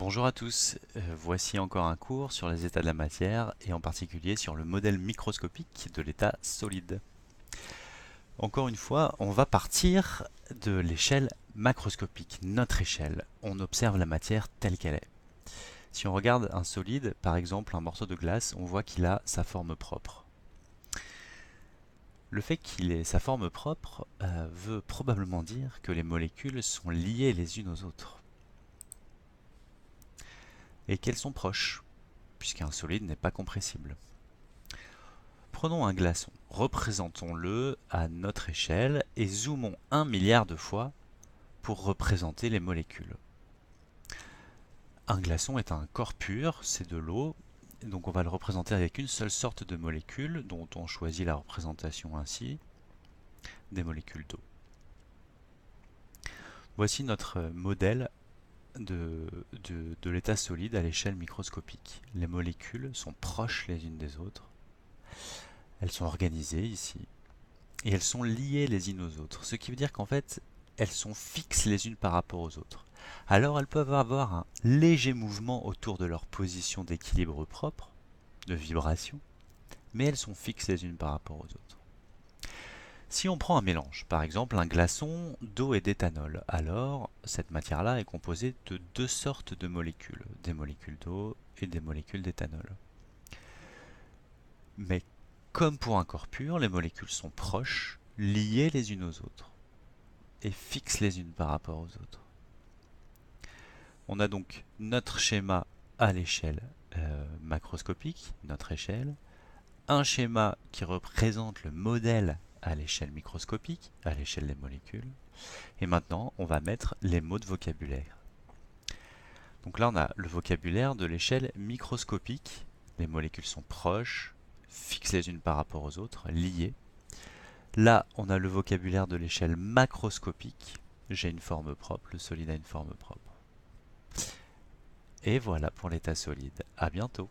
Bonjour à tous, voici encore un cours sur les états de la matière et en particulier sur le modèle microscopique de l'état solide. Encore une fois, on va partir de l'échelle macroscopique, notre échelle. On observe la matière telle qu'elle est. Si on regarde un solide, par exemple un morceau de glace, on voit qu'il a sa forme propre. Le fait qu'il ait sa forme propre veut probablement dire que les molécules sont liées les unes aux autres et qu'elles sont proches, puisqu'un solide n'est pas compressible. Prenons un glaçon, représentons-le à notre échelle et zoomons 1 milliard de fois pour représenter les molécules. Un glaçon est un corps pur, c'est de l'eau, donc on va le représenter avec une seule sorte de molécule dont on choisit la représentation ainsi, des molécules d'eau. Voici notre modèle de l'état solide à l'échelle microscopique. Les molécules sont proches les unes des autres. Elles sont organisées ici. Et elles sont liées les unes aux autres. Ce qui veut dire qu'en fait, elles sont fixes les unes par rapport aux autres. Alors elles peuvent avoir un léger mouvement autour de leur position d'équilibre propre, de vibration, mais elles sont fixes les unes par rapport aux autres. Si on prend un mélange, par exemple un glaçon d'eau et d'éthanol, alors cette matière-là est composée de deux sortes de molécules, des molécules d'eau et des molécules d'éthanol. Mais comme pour un corps pur, les molécules sont proches, liées les unes aux autres, et fixes les unes par rapport aux autres. On a donc notre schéma à l'échelle macroscopique, notre échelle, un schéma qui représente le modèle à l'échelle microscopique, à l'échelle des molécules. Et maintenant, on va mettre les mots de vocabulaire. Donc là, on a le vocabulaire de l'échelle microscopique. Les molécules sont proches, fixes les unes par rapport aux autres, liées. Là, on a le vocabulaire de l'échelle macroscopique. J'ai une forme propre, le solide a une forme propre. Et voilà pour l'état solide. À bientôt.